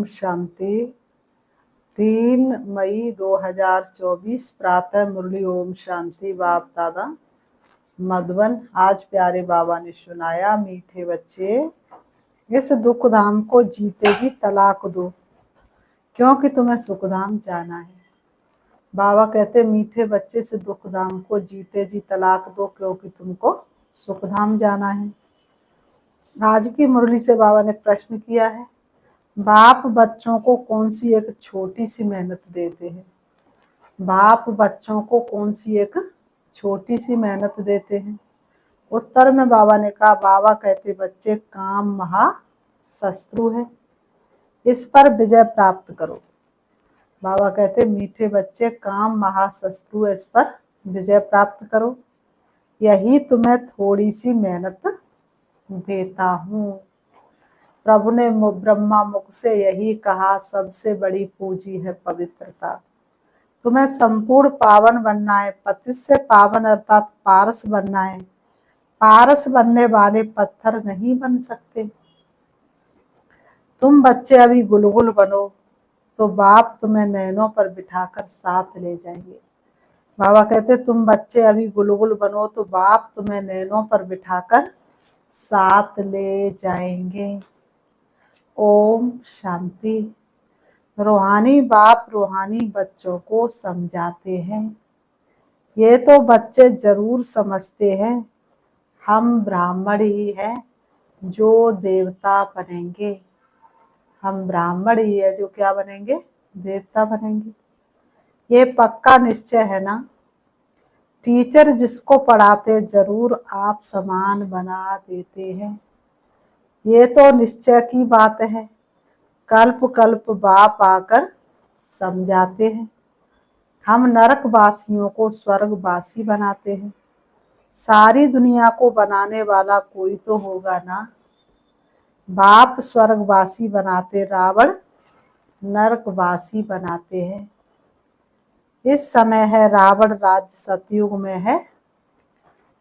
शांति। 3 मई 2024 प्रातः मुरली। ओम शांति। बाप दादा मधुबन। आज प्यारे बाबा ने सुनाया, मीठे बच्चे इस दुख धाम को जीते जी तलाक दो, क्योंकि तुम्हें सुखधाम जाना है। बाबा कहते, मीठे बच्चे से दुख धाम को जीते जी तलाक दो, क्योंकि तुमको सुखधाम जाना है। आज की मुरली से बाबा ने प्रश्न किया है, बाप बच्चों को कौन सी एक छोटी सी मेहनत देते हैं? बाप बच्चों को कौन सी एक छोटी सी मेहनत देते हैं? उत्तर में बाबा ने कहा, बाबा कहते, बच्चे काम महाशत्रु है, इस पर विजय प्राप्त करो। बाबा कहते, मीठे बच्चे काम महाशत्रु है, इस पर विजय प्राप्त करो। यही तुम्हें थोड़ी सी मेहनत देता हूँ। प्रभु ने ब्रह्मा मुख से यही कहा, सबसे बड़ी पूंजी है पवित्रता। तुम्हें संपूर्ण पावन बनना है, पति से पावन अर्थात पारस बनना है। पारस बनने वाले पत्थर नहीं बन सकते। तुम बच्चे अभी गुलगुल बनो तो बाप तुम्हें नैनों पर बिठाकर साथ ले जाएंगे। बाबा कहते, तुम बच्चे अभी गुलगुल बनो तो बाप तुम्हें नैनों पर बिठाकर साथ ले जाएंगे। ओम शांति। रूहानी बाप रूहानी बच्चों को समझाते हैं। ये तो बच्चे जरूर समझते हैं, हम ब्राह्मण ही हैं जो देवता बनेंगे। हम ब्राह्मण ही है जो क्या बनेंगे? देवता बनेंगे। ये पक्का निश्चय है ना? टीचर जिसको पढ़ाते जरूर आप समान बना देते हैं। ये तो निश्चय की बात है। कल्प कल्प बाप आकर समझाते हैं। हम नरकवासियों को स्वर्गवासी बनाते हैं। सारी दुनिया को बनाने वाला कोई तो होगा ना। बाप स्वर्गवासी बनाते, रावण नरकवासी बनाते हैं। इस समय है रावण राज्य, सतयुग में है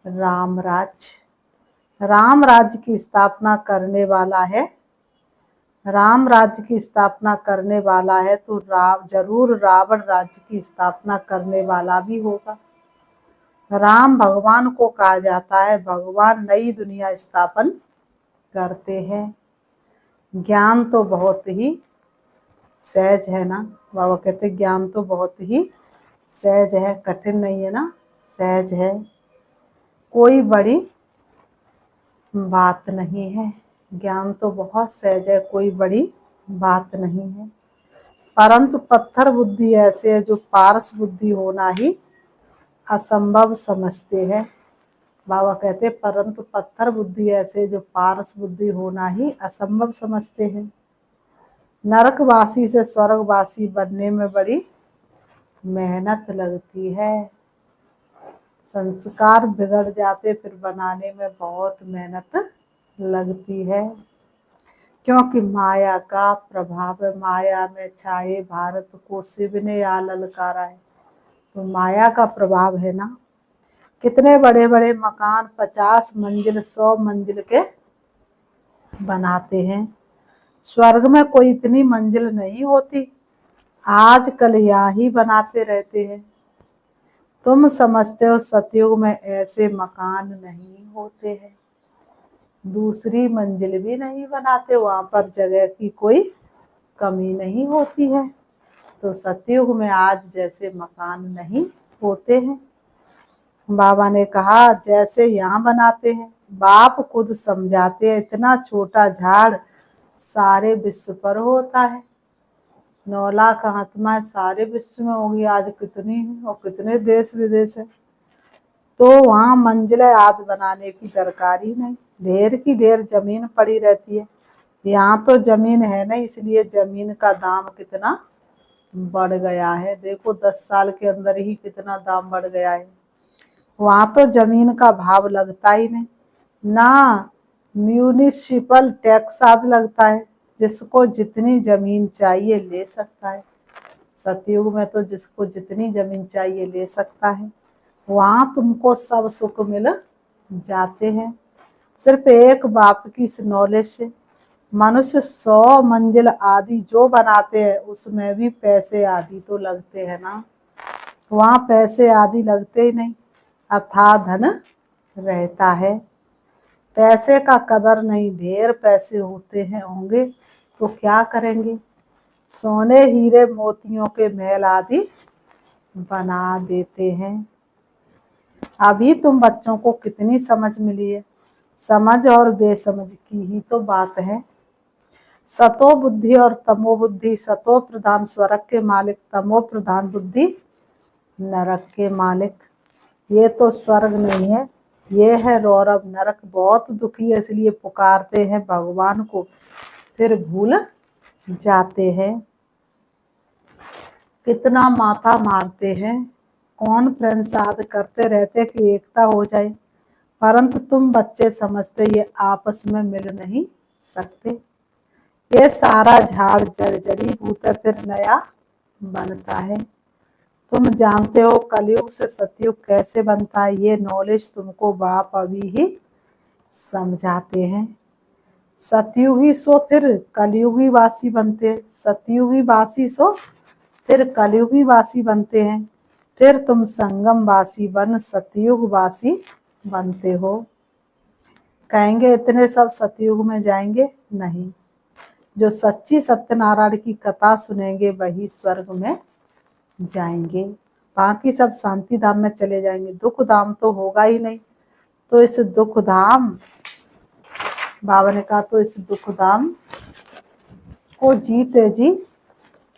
राम राज्य। राम राज्य की स्थापना करने वाला है। राम राज्य की स्थापना करने वाला है तो जरूर रावण राज्य की स्थापना करने वाला भी होगा। राम भगवान को कहा जाता है, भगवान नई दुनिया स्थापन करते हैं। ज्ञान तो बहुत ही सहज है ना। बाबा कहते, ज्ञान तो बहुत ही सहज है, कठिन नहीं है ना, सहज है, कोई बड़ी बात नहीं है। ज्ञान तो बहुत सहज है, कोई बड़ी बात नहीं है। परंतु पत्थर बुद्धि ऐसे है जो पारस बुद्धि होना ही असंभव समझते हैं। बाबा कहते, परंतु पत्थर बुद्धि ऐसे जो पारस बुद्धि होना ही असंभव समझते हैं। नरकवासी से स्वर्गवासी बनने में बड़ी मेहनत लगती है। संस्कार बिगड़ जाते, फिर बनाने में बहुत मेहनत लगती है, क्योंकि माया का प्रभाव है। माया में छाए भारत को शिव ने आ ललकारा है। तो माया का प्रभाव है ना। कितने बड़े बड़े मकान 50 मंजिल 100 मंजिल के बनाते हैं। स्वर्ग में कोई इतनी मंजिल नहीं होती, आजकल यहाँ ही बनाते रहते हैं। तुम समझते हो सतयुग में ऐसे मकान नहीं होते हैं, दूसरी मंजिल भी नहीं बनाते, वहां पर जगह की कोई कमी नहीं होती है। तो सतयुग में आज जैसे मकान नहीं होते हैं। बाबा ने कहा, जैसे यहाँ बनाते हैं, बाप खुद समझाते हैं, इतना छोटा झाड़ सारे विश्व पर होता है। 9 लाख आत्माएं सारे विश्व में होगी, आज कितनी है और कितने देश विदेश है। तो वहाँ मंजिलें आदि बनाने की दरकार ही नहीं, ढेर की ढेर जमीन पड़ी रहती है। यहाँ तो जमीन है नहीं, इसलिए जमीन का दाम कितना बढ़ गया है। देखो 10 साल के अंदर ही कितना दाम बढ़ गया है। वहाँ तो जमीन का भाव लगता ही नहीं ना, म्यूनिसिपल टैक्स आदि लगता है। जिसको जितनी जमीन चाहिए ले सकता है। सतयुग में तो जिसको जितनी जमीन चाहिए ले सकता है। वहाँ तुमको सब सुख मिल जाते हैं, सिर्फ एक बाप की इस नॉलेज से। मनुष्य 100 मंजिल आदि जो बनाते हैं उसमें भी पैसे आदि तो लगते हैं ना, वहाँ पैसे आदि लगते ही नहीं, अथाह धन रहता है। पैसे का कदर नहीं, ढेर पैसे होते हैं होंगे तो क्या करेंगे, सोने हीरे मोतियों के महल आदि बना देते हैं। अभी तुम बच्चों को कितनी समझ मिली है, समझ और बेसमझ की ही तो बात है। सतो बुद्धि और तमो बुद्धि, सतो प्रधान स्वर्ग के मालिक, तमो प्रधान बुद्धि नरक के मालिक। ये तो स्वर्ग नहीं है, ये है रौरव नरक। बहुत दुखी है इसलिए पुकारते हैं भगवान को, फिर भूल जाते हैं। कितना माथा मारते हैं, कौन प्रसाद करते रहते कि एकता हो जाए, परंतु तुम बच्चे समझते ये आपस में मिल नहीं सकते। ये सारा झाड़ जड़ी भूत फिर नया बनता है। तुम जानते हो कलयुग से सतयुग कैसे बनता है, ये नॉलेज तुमको बाप अभी ही समझाते हैं। सतयुगी सो फिर कलयुगी वासी बनते हैं, सतयुगी वासी सो फिर कलयुगी वासी बनते हैं, फिर तुम संगम वासी बन सतयुग वासी बनते हो। कहेंगे इतने सब सतयुग में जाएंगे, नहीं, जो सच्ची सत्यनारायण की कथा सुनेंगे वही स्वर्ग में जाएंगे, बाकी सब शांति धाम में चले जाएंगे। दुख धाम तो होगा ही नहीं, तो इस दुख धाम, बाबा ने कहा तो इस दुख धाम को जीते जी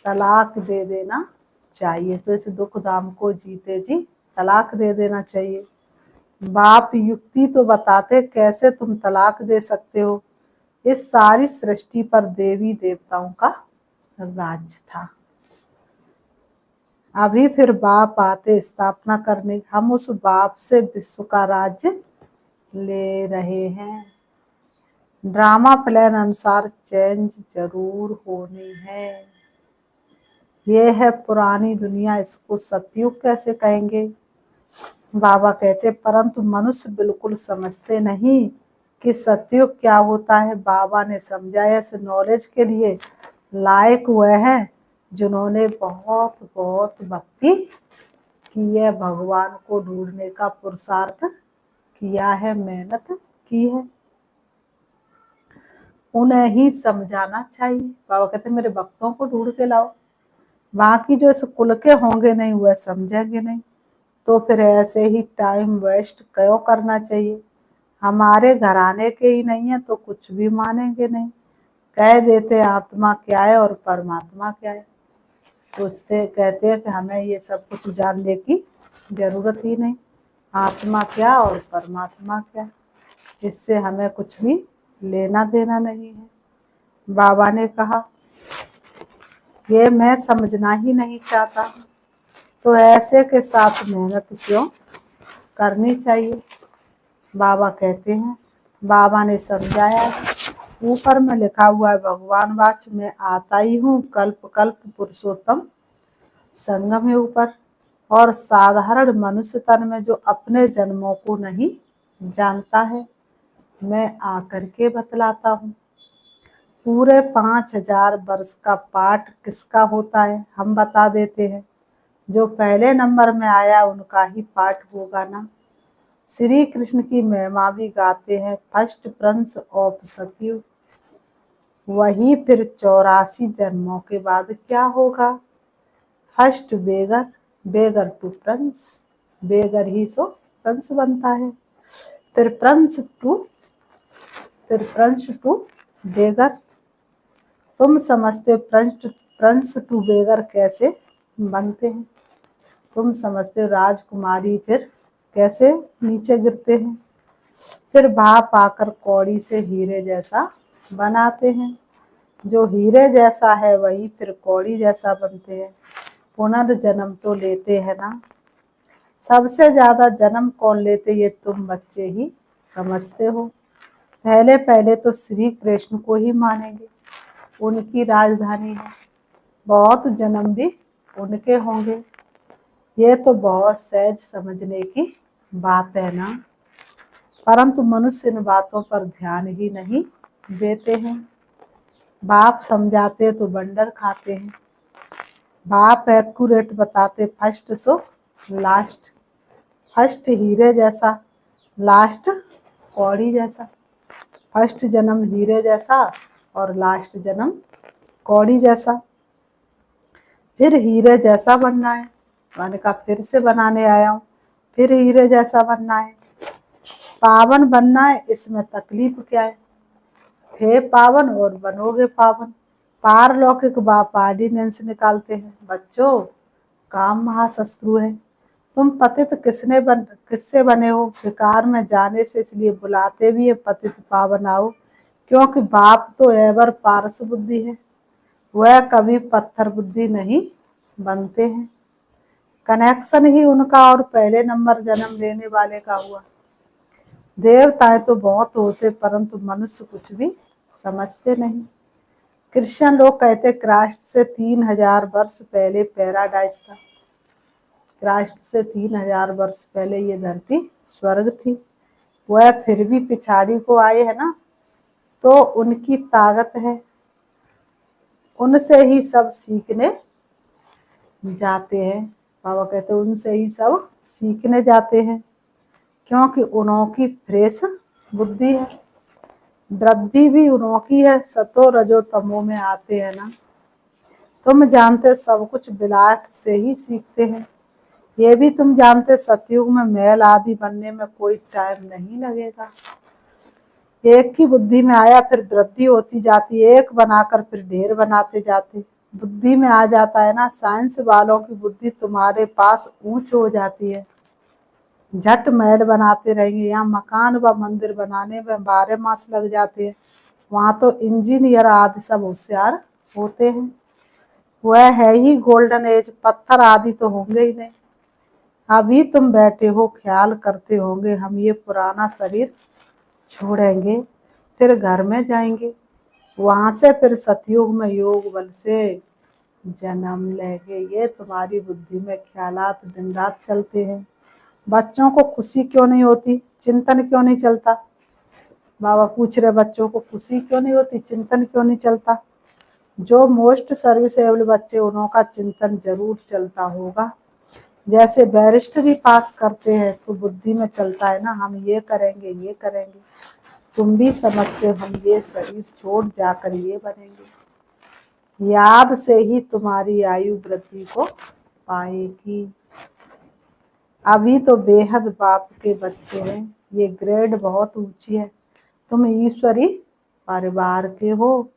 तलाक दे देना चाहिए, तो इस दुख धाम को जीते जी तलाक दे देना चाहिए। बाप युक्ति तो बताते कैसे तुम तलाक दे सकते हो, इस सारी सृष्टि पर देवी देवताओं का राज था। अभी फिर बाप आते स्थापना करने, हम उस बाप से विश्व का राज्य ले रहे हैं। ड्रामा प्लान अनुसार चेंज जरूर होनी है। ये है पुरानी दुनिया, इसको सतयुग कैसे कहेंगे। बाबा कहते परंतु मनुष्य बिल्कुल समझते नहीं कि सतयुग क्या होता है। बाबा ने समझाया, इस नॉलेज के लिए लायक हुए हैं जिन्होंने बहुत बहुत भक्ति की है, भगवान को ढूंढने का पुरुषार्थ किया है, मेहनत की है, उन्हें ही समझाना चाहिए। बाबा कहते मेरे भक्तों को ढूंढ के लाओ, बाकी जो इस कुल के होंगे नहीं वह समझेंगे नहीं, तो फिर ऐसे ही टाइम वेस्ट क्यों करना चाहिए। हमारे घराने के ही नहीं है तो कुछ भी मानेंगे नहीं, कह देते आत्मा क्या है और परमात्मा क्या है, सोचते कहते हैं कि हमें ये सब कुछ जानने की जरूरत ही नहीं, आत्मा क्या और परमात्मा क्या, इससे हमें कुछ भी लेना देना नहीं है। बाबा ने कहा ये मैं समझना ही नहीं चाहता, तो ऐसे के साथ मेहनत क्यों करनी चाहिए। बाबा कहते हैं, बाबा ने समझाया, ऊपर में लिखा हुआ है भगवान वाच में आता ही हूँ कल्प कल्प पुरुषोत्तम संगम है ऊपर, और साधारण मनुष्य तन में जो अपने जन्मों को नहीं जानता है मैं आकर के बतलाता हूँ। पूरे 5000 वर्ष का पाठ किसका होता है हम बता देते हैं, जो पहले नंबर में आया उनका ही पाठ होगा ना। श्री कृष्ण की महिमा भी गाते हैं, फर्स्ट प्रिंस ऑफ सतयुग, वही फिर 84 जन्मों के बाद क्या होगा, first beggar, beggar to prince, beggar ही सो प्रिंस बनता है, फिर प्रिंस टू बेगर। तुम समझते हो प्रिंस टू बेगर कैसे बनते हैं, तुम समझते हो राजकुमारी फिर कैसे नीचे गिरते हैं, फिर भाप आकर कौड़ी से हीरे जैसा बनाते हैं, जो हीरे जैसा है वही फिर कौड़ी जैसा बनते हैं, पुनर्जन्म तो लेते हैं ना। सबसे ज्यादा जन्म कौन लेते ये तुम बच्चे ही समझते हो। पहले पहले तो श्री कृष्ण को ही मानेंगे, उनकी राजधानी है, बहुत जन्म भी उनके होंगे, ये तो बहुत सहज समझने की बात है ना, परंतु मनुष्य इन बातों पर ध्यान ही नहीं देते हैं। बाप समझाते तो बंडर खाते हैं। बाप एक्यूरेट बताते फर्स्ट सो लास्ट। फर्स्ट हीरे जैसा, लास्ट कौड़ी जैसा। फर्स्ट जन्म हीरे जैसा और लास्ट जन्म कौड़ी जैसा। फिर हीरे जैसा बनना है। मैंने कहा फिर से बनाने आया हूँ, फिर हीरे जैसा बनना है। पावन बनना है, इसमें तकलीफ क्या है? थे पावन और बनोगे पावन। पारलौकिक बाप ऑर्डिनेंस निकालते हैं, बच्चों काम महाशत्रु है। तुम पतित किससे बने हो? विकार में जाने से, इसलिए बुलाते भी है पतित पावन आओ, क्योंकि बाप तो एवर पारस बुद्धि है, वह कभी पत्थर बुद्धि नहीं बनते हैं। कनेक्शन ही उनका और पहले नंबर जन्म लेने वाले का हुआ। देवताएं तो बहुत होते, परंतु मनुष्य कुछ भी समझते नहीं। क्रिश्चियन लोग कहते क्राइस्ट से 3000 वर्ष पहले पैराडाइज था। क्राइस्ट से 3000 वर्ष पहले ये धरती स्वर्ग थी। वह फिर भी पिछाड़ी को आए है ना, तो उनकी ताकत है, उनसे ही सब सीखने जाते हैं। बाबा कहते उनसे ही सब सीखने जाते हैं, क्योंकि उनकी फ्रेश बुद्धि है। वृद्धि भी उनकी है, सतो रजो तमो में आते हैं ना। तुम जानते सब कुछ विलास से ही सीखते हैं। ये भी तुम जानते सतयुग में मैल आदि बनने में कोई टाइम नहीं लगेगा। एक की बुद्धि में आया, फिर वृद्धि होती जाती है, एक बनाकर फिर ढेर बनाते जाते। बुद्धि में आ जाता है ना, साइंस वालों की बुद्धि तुम्हारे पास ऊंच हो जाती है। झट महल बनाते रहेंगे, यहाँ मकान व मंदिर बनाने में 12 मास लग जाते हैं। वहाँ तो इंजीनियर आदि सब होशियार होते हैं। वह है ही गोल्डन एज, पत्थर आदि तो होंगे ही नहीं। अभी तुम बैठे हो, ख्याल करते होंगे हम ये पुराना शरीर छोड़ेंगे, फिर घर में जाएंगे, वहां से फिर सतयुग में योग बल से जन्म लेंगे। ये तुम्हारी बुद्धि में ख्यालात दिन रात चलते हैं। बच्चों को खुशी क्यों नहीं होती? चिंतन क्यों नहीं चलता? बाबा पूछ रहे बच्चों को खुशी क्यों नहीं होती, चिंतन क्यों नहीं चलता? जो मोस्ट सर्विसेबल बच्चे, उनका चिंतन जरूर चलता होगा। जैसे बैरिस्टरी पास करते हैं तो बुद्धि में चलता है ना, हम ये करेंगे ये करेंगे। तुम भी समझते हो हम ये शरीर छोड़ जाकर ये बनेंगे। याद से ही तुम्हारी आयु वृद्धि को पाएगी। अभी तो बेहद बाप के बच्चे हैं, ये ग्रेड बहुत ऊंची है। तुम ईश्वरी परिवार के हो,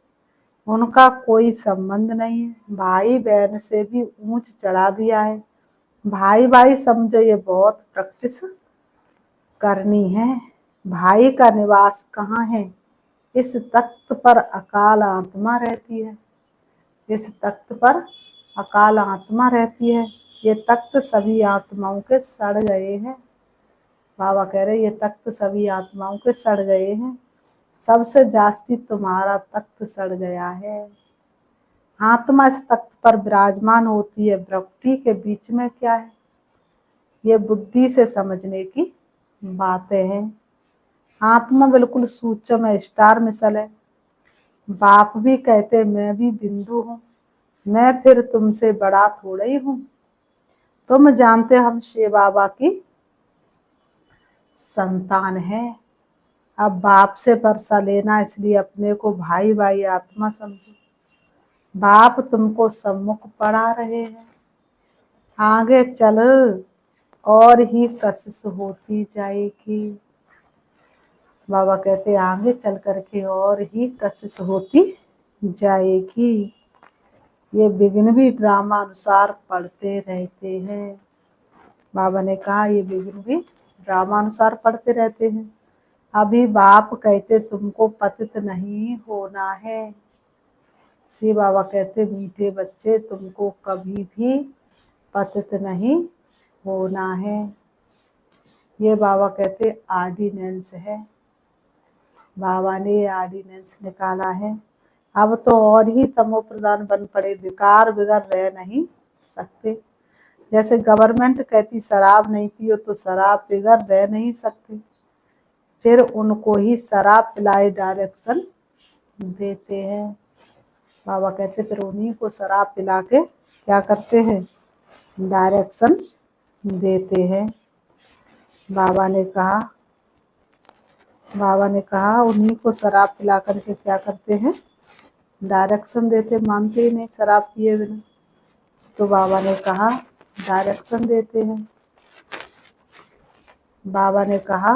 उनका कोई संबंध नहीं है। भाई बहन से भी ऊंच चढ़ा दिया है। भाई भाई समझो, ये बहुत प्रैक्टिस करनी है। भाई का निवास कहाँ है? इस तख्त पर अकाल आत्मा रहती है। इस तख्त पर अकाल आत्मा रहती है। ये तख्त सभी आत्माओं के सड़ गए हैं। बाबा कह रहे ये तख्त सभी आत्माओं के सड़ गए हैं। सबसे जास्ती तुम्हारा तख्त सड़ गया है। आत्मा इस तख्त पर विराजमान होती है। प्रकृति के बीच में क्या है? ये बुद्धि से समझने की बातें हैं। आत्मा बिल्कुल सूक्ष्म है, स्टार मिसल है। बाप भी कहते मैं भी बिंदु हूँ, मैं फिर तुमसे बड़ा थोड़ा ही हूँ। तुम जानते हम शिव बाबा की संतान है। अब बाप से वर्षा लेना, इसलिए अपने को भाई भाई आत्मा समझो। बाप तुमको सम्मुख पढ़ा रहे हैं, आगे चल और ही कशिश होती जाएगी। बाबा कहते आगे चल करके और ही कशिश होती जाएगी। ये विघ्न भी ड्रामा अनुसार पढ़ते रहते हैं। बाबा ने कहा ये विघ्न भी ड्रामा अनुसार पढ़ते रहते हैं। अभी बाप कहते तुमको पतित नहीं होना है। श्री बाबा कहते मीठे बच्चे तुमको कभी भी पतित नहीं होना है। ये बाबा कहते ऑर्डिनेंस है। बाबा ने ऑर्डिनेंस निकाला है। अब तो और ही तमो प्रधान बन पड़े, विकार बिगड़ रह नहीं सकते। जैसे गवर्नमेंट कहती शराब नहीं पियो तो शराब बिगड़ रह नहीं सकते, फिर उनको ही शराब पिलाए डायरेक्शन देते हैं। बाबा कहते फिर उन्हीं को शराब पिला के क्या करते हैं, डायरेक्शन देते हैं। बाबा ने कहा उन्हीं को शराब पिला करके क्या करते हैं, डायरेक्शन देते। मानते ही नहीं शराब पिए बिना, तो बाबा ने कहा डायरेक्शन देते हैं। बाबा ने कहा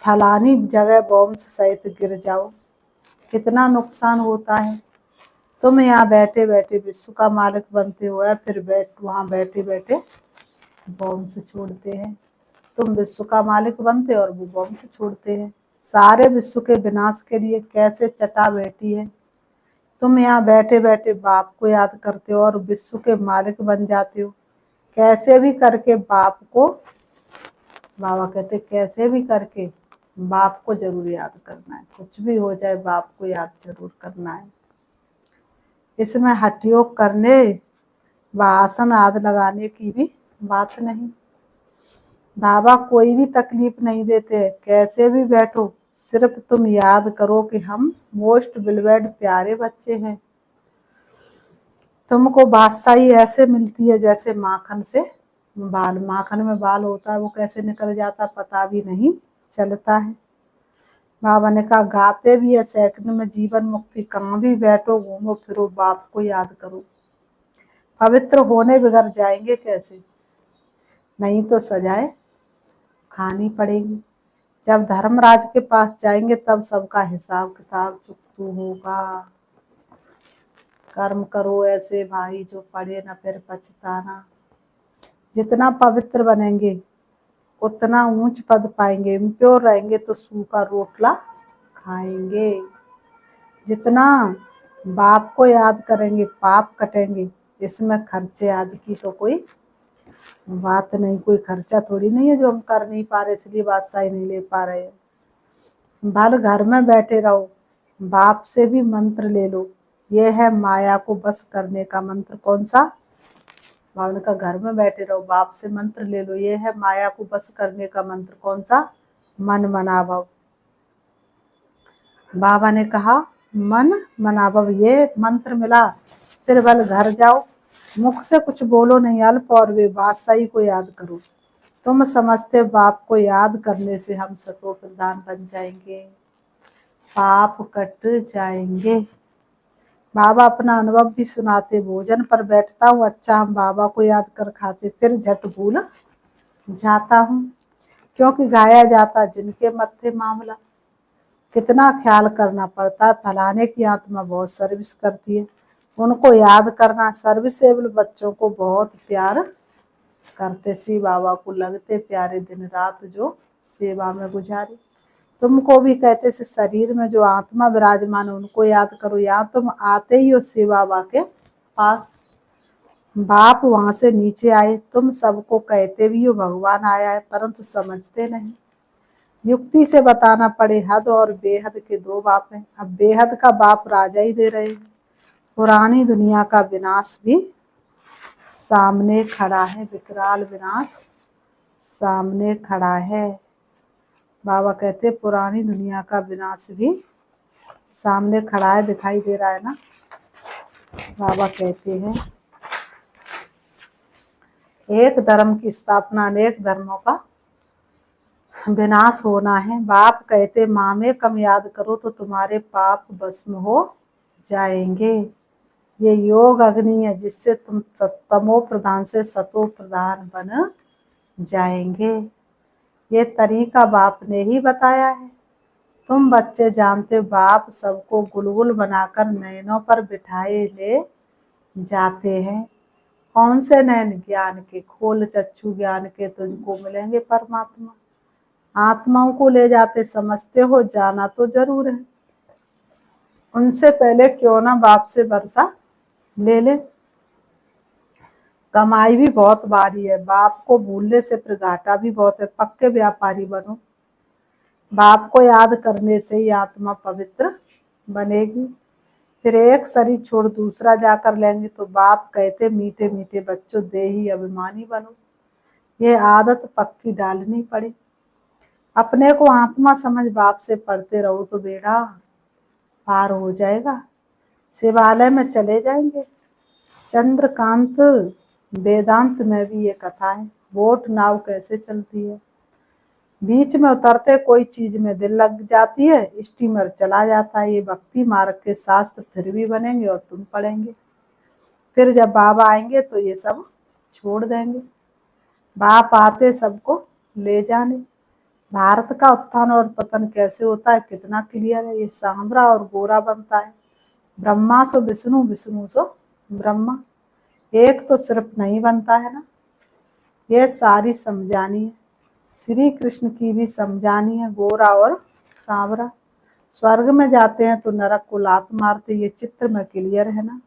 फलानी जगह बॉम्ब सहित गिर जाओ, कितना नुकसान होता है। तुम यहाँ बैठे बैठे विश्व का मालिक बनते हो, या फिर वहाँ बैठे बैठे बॉम्ब से छोड़ते हैं। तुम विश्व का मालिक बनते और वो बॉम्ब से छोड़ते हैं। सारे विश्व के विनाश के लिए कैसे चटा बैठी है। तुम यहाँ बैठे बैठे बाप को याद करते हो और विश्व के मालिक बन जाते हो। कैसे भी करके बाप को, बाबा कहते कैसे भी करके बाप को जरूर याद करना है। कुछ भी हो जाए बाप को याद जरूर करना है। इसमें हठ योग करने व आसन आदि लगाने की भी बात नहीं। बाबा कोई भी तकलीफ नहीं देते। कैसे भी बैठो, सिर्फ तुम याद करो कि हम मोस्ट बिलवेड प्यारे बच्चे हैं। तुमको बादशाही ऐसे मिलती है जैसे माखन से बाल। माखन में बाल होता है, वो कैसे निकल जाता पता भी नहीं चलता है। बाबा ने कहा गाते भी है सेकंड में जीवन मुक्ति। कहाँ भी बैठो घूमो फिरो बाप को याद करो। पवित्र होने बिगड़ जाएंगे कैसे, नहीं तो सजाए खानी पड़ेगी। जब धर्मराज के पास जाएंगे तब सबका हिसाब किताब चुकतू होगा। कर्म करो ऐसे भाई जो पढ़े न फिर पछताना। जितना पवित्र बनेंगे उतना ऊंच पद पाएंगे। इम्प्योर रहेंगे तो सूखा रोटला खाएंगे। जितना बाप को याद करेंगे पाप कटेंगे। इसमें खर्चे आदि की तो कोई बात नहीं। कोई खर्चा थोड़ी नहीं है जो हम कर नहीं पा रहे इसलिए बादशाही नहीं ले पा रहे। भर घर में बैठे रहो, बाप से भी मंत्र ले लो। ये है माया को बस करने का मंत्र। कौन सा? बाबा का घर में बैठे रहो, बाप से मंत्र ले लो। ये है माया को बस करने का मंत्र। कौन सा? मन मनाभव। बाबा ने कहा मन मनाभव ये मंत्र मिला, फिर बल घर जाओ, मुख से कुछ बोलो नहीं, अल्प और वे बादशाही को याद करो। तुम समझते बाप को याद करने से हम सतो प्रधान बन जाएंगे, पाप कट जाएंगे। बाबा अपना अनुभव भी सुनाते। भोजन पर बैठता हूँ, अच्छा हम बाबा को याद कर खाते, फिर झट भूल जाता हूँ, क्योंकि गाया जाता जिनके मत्थे मामला। कितना ख्याल करना पड़ता है। फलाने की आत्मा बहुत सर्विस करती है, उनको याद करना। सर्विसेबल बच्चों को बहुत प्यार करते। श्री बाबा को लगते प्यारे दिन रात जो सेवा में गुजारे। तुमको भी कहते से शरीर में जो आत्मा विराजमान है उनको याद करो। यहाँ तुम आते ही हो शिव बाबा के पास, बाप वहां से नीचे आए। तुम सबको कहते भी हो भगवान आया है, परंतु समझते नहीं। युक्ति से बताना पड़े। हद और बेहद के दो बाप हैं। अब बेहद का बाप राजा ही दे रहे हैं। पुरानी दुनिया का विनाश भी सामने खड़ा है। विकराल विनाश सामने खड़ा है। बाबा कहते पुरानी दुनिया का विनाश भी सामने खड़ा है। दिखाई दे रहा है ना। बाबा कहते हैं एक धर्म की स्थापना अनेक धर्मों का विनाश होना है। बाप कहते माँ में कम याद करो तो तुम्हारे पाप भस्म हो जाएंगे। ये योग अग्नि है जिससे तुम तमो प्रधान से सतो प्रधान बन जाएंगे। ये तरीका बाप ने ही बताया है। तुम बच्चे जानते हो बाप सबको गुलगुल बनाकर नैनों पर बिठाए ले जाते हैं। कौन से नैन? ज्ञान के। खोल चक्षु ज्ञान के, तुझको मिलेंगे परमात्मा। आत्माओं को ले जाते समझते हो, जाना तो जरूर है। उनसे पहले क्यों ना बाप से वर्षा ले ले। कमाई भी बहुत भारी है, बाप को भूलने से फिर घाटा भी बहुत है। पक्के व्यापारी बनो। बाप को याद करने से ही आत्मा पवित्र बनेगी। फिर एक शरीर छोड़ दूसरा जाकर लेंगे तो बाप कहते मीठे मीठे बच्चों देही अभिमानी बनो। ये आदत पक्की डालनी पड़े। अपने को आत्मा समझ बाप से पढ़ते रहो तो बेड़ा पार हो जाएगा। शिवालय में चले जाएंगे। चंद्रकांत वेदांत में भी ये कथा है। बोट नाव कैसे चलती है, बीच में उतरते कोई चीज में दिल लग जाती है, स्टीमर चला जाता है। ये भक्ति मार्ग के शास्त्र फिर भी बनेंगे और तुम पढ़ेंगे। फिर जब बाबा आएंगे तो ये सब छोड़ देंगे। बाप आते सबको ले जाने। भारत का उत्थान और पतन कैसे होता है कितना क्लियर है। ये सांवरा और गोरा बनता है। ब्रह्मा सो विष्णु, विष्णु सो ब्रह्मा। एक तो सिर्फ नहीं बनता है ना। ये सारी समझानी है। श्री कृष्ण की भी समझानी है, गोरा और सांवरा। स्वर्ग में जाते हैं तो नरक को लात मारते, ये चित्र में क्लियर है ना।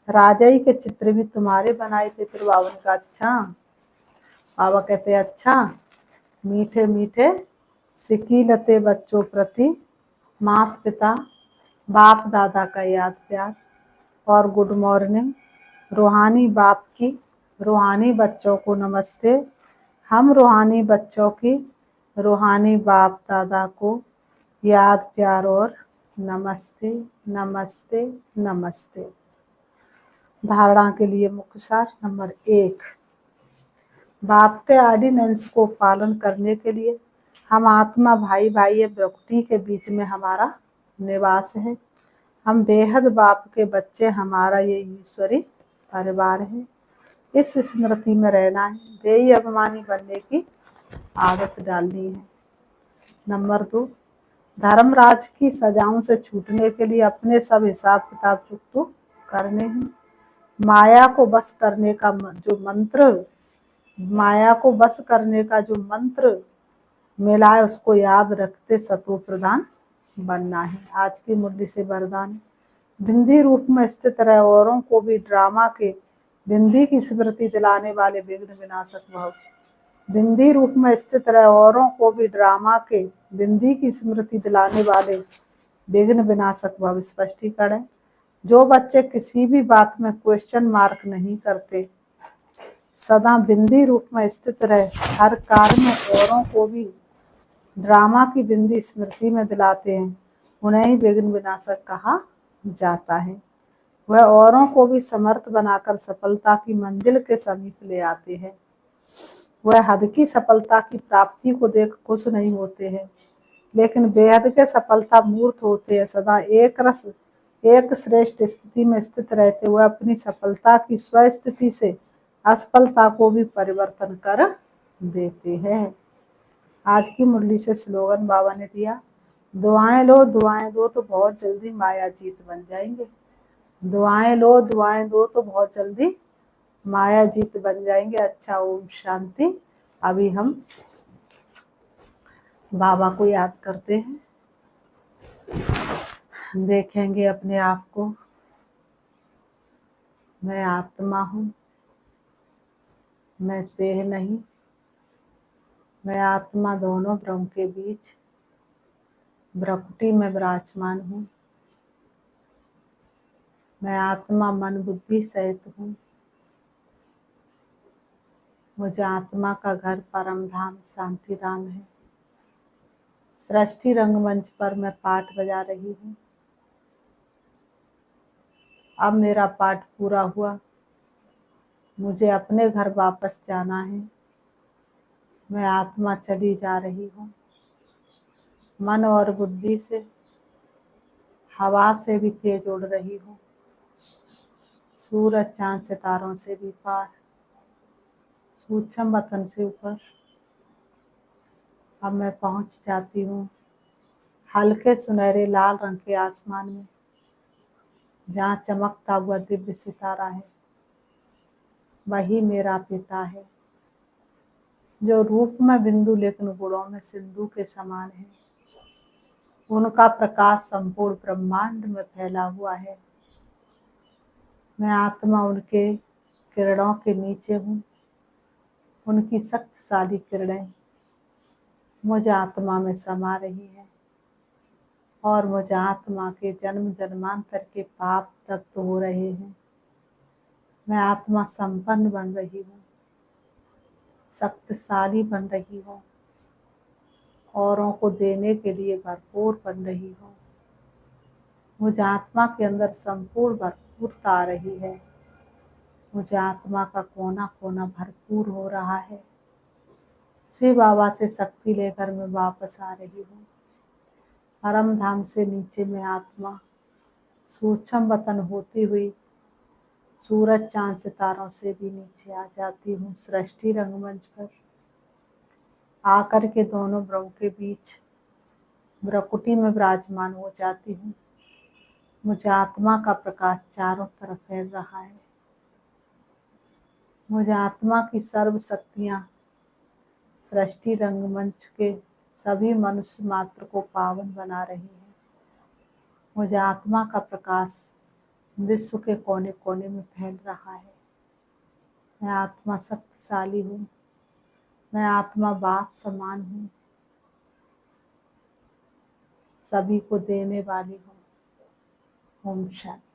राजाई के चित्र भी तुम्हारे बनाए थे। फिर बाबा ने कहा अच्छा। बाबा कहते अच्छा, मीठे मीठे सिकीलते बच्चों प्रति, माता पिता बाप दादा का याद प्यार, और गुड मॉर्निंग रूहानी बाप की, रूहानी बच्चों को नमस्ते। हम रूहानी बच्चों की रूहानी बाप दादा को याद प्यार और नमस्ते नमस्ते नमस्ते। धारणा के लिए मुख्य सार नंबर 1, बाप के ऑर्डिनेंस को पालन करने के लिए हम आत्मा भाई भाई प्रकृति के बीच में हमारा निवास है। हम बेहद बाप के बच्चे, हमारा ये ईश्वरी परिवार है। इस स्मृति में रहना है, देही अभिमानी बनने की आदत डालनी है। नंबर 2, धर्मराज की सजाओं से छूटने के लिए अपने सब हिसाब किताब चुकतो करने हैं। माया को बस करने का जो मंत्र, माया को बस करने का जो मंत्र मिला है उसको याद रखते सतो प्रधान बनना है। आज की मुरली से वरदान, बिंदी रूप में स्थित रहे औरों को भी ड्रामा के बिंदी की स्मृति दिलाने वाले विघ्न विनाशक भाव। बिंदी रूप में स्थित रहे औरों को भी ड्रामा के बिंदी की स्मृति दिलाने वाले विघ्न विनाशक भाव। स्पष्टीकरण है, जो बच्चे किसी भी बात में क्वेश्चन मार्क नहीं करते, सदा बिंदी रूप में स्थित रहे, हर कार्य में औरों को भी ड्रामा की बिंदी स्मृति में दिलाते हैं, उन्हें ही विघ्न विनाशक कहा जाता है। वह औरों को भी समर्थ बनाकर सफलता की मंजिल के समीप ले आते हैं। वह हद की सफलता की प्राप्ति को देख खुश नहीं होते हैं, लेकिन बेहद के सफलता मूर्त होते हैं। सदा एक रस एक श्रेष्ठ स्थिति में स्थित रहते हुए अपनी सफलता की स्वस्थिति से असफलता को भी परिवर्तन कर देते हैं। आज की मुरली से स्लोगन बाबा ने दिया, दुआएं लो दुआएं दो तो बहुत जल्दी माया जीत बन जाएंगे। दुआएं लो दुआएं दो तो बहुत जल्दी माया जीत बन जाएंगे। अच्छा, ओम शांति। अभी हम बाबा को याद करते हैं, देखेंगे अपने आप को। मैं आत्मा हूँ, मैं देह नहीं। मैं आत्मा दोनों ब्रह्म के बीच प्रकृति में विराजमान हूँ। मैं आत्मा मन बुद्धि सहित हूँ। मुझे आत्मा का घर परम धाम शांति धाम है। सृष्टि रंगमंच पर मैं पाठ बजा रही हूँ। अब मेरा पाठ पूरा हुआ, मुझे अपने घर वापस जाना है। मैं आत्मा चली जा रही हूँ। मन और बुद्धि से, हवा से भी तेज उड़ रही हूँ, सूरज चांद सितारों से भी पार, सूक्ष्म वतन से ऊपर। अब मैं पहुंच जाती हूँ हल्के सुनहरे लाल रंग के आसमान में, जहाँ चमकता हुआ दिव्य सितारा है। वही मेरा पिता है, जो रूप में बिंदु लेकिन गुणों में सिंधु के समान है। उनका प्रकाश संपूर्ण ब्रह्मांड में फैला हुआ है। मैं आत्मा उनके किरणों के नीचे हूँ। उनकी शक्तिशाली किरणें मुझे आत्मा में समा रही है और मुझे आत्मा के जन्म जन्मांतर के पाप तप्त हो रहे हैं। मैं आत्मा संपन्न बन रही हूँ, शक्तिशाली बन रही हूँ, औरों को देने के लिए भरपूर बन रही हूँ। मुझे आत्मा के अंदर संपूर्ण भरपूरता आ रही है। मुझे आत्मा का कोना कोना भरपूर हो रहा है। शिव बाबा से शक्ति लेकर मैं वापस आ रही हूँ। परम धाम से नीचे में आत्मा सूक्ष्म वतन होती हुई सूरज चांद सितारों से भी नीचे आ जाती हूँ। सृष्टि रंगमंच पर आकर के दोनों ब्रह्म के बीच ब्रकुटी में विराजमान हो जाती हूँ। मुझे आत्मा का प्रकाश चारों तरफ फैल रहा है। मुझे आत्मा की सर्व शक्तियाँ सृष्टि रंगमंच के सभी मनुष्य मात्र को पावन बना रही है। मुझे आत्मा का प्रकाश विश्व के कोने कोने में फैल रहा है। मैं आत्मा शक्तिशाली हूँ। मैं आत्मा बाप समान हूँ। सभी को देने वाली हूँ। ओम शांति।